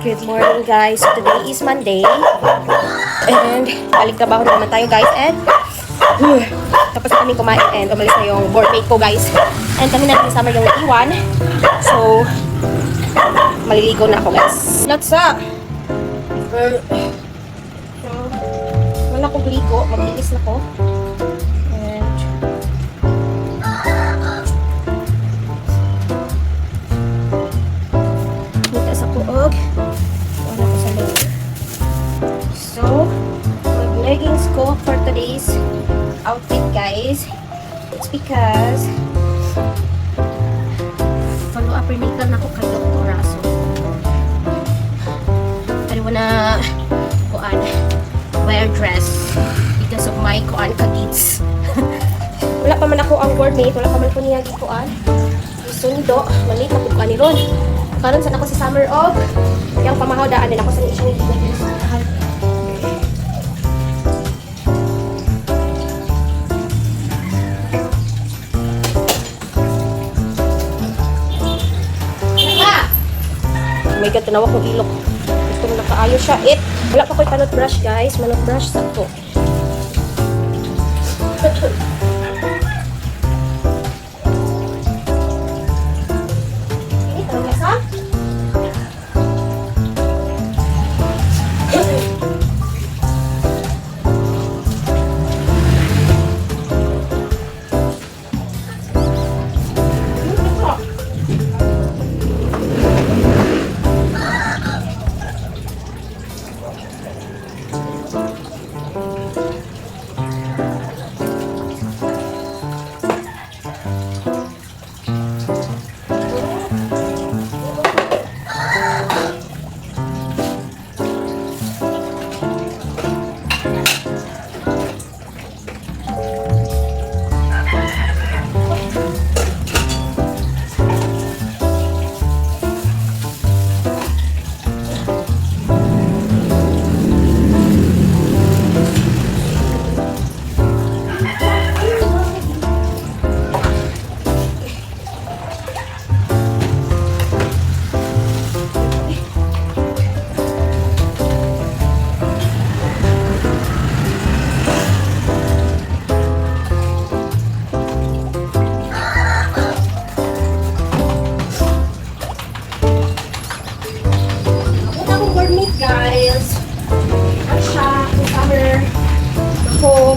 Good morning guys. Today is Monday. And balik trabaho na naman tayo guys. And tapos na kami kumain and umalis na yung boardmate ko guys. And kami na kasama yung iwan. So maliligo na ako guys. Let's up! Wala akong ligo. Maglinis na ko. And nita sa kuog. Wala ko sa loob. So mag-leggings ko for today's outfit guys. It's because follow-up prenatal na ako kay Dr. Raso. I don't wanna wear dress because of my kagits. Wala pa man ako ang boardmate, wala pa man ko niya gikuan. Sundo, maliit na pagkuan ni Ron. Karon sa ako sa summer of yung pamahaw daan din ako sa isang ibig. Oh my god, tanawa kong ilok. Gusto mo nakaayo siya. Wala pa ko'y panot brush guys. Manot brush sa to. Ini talaga sa? Guys, ang siya, ang summer, ako,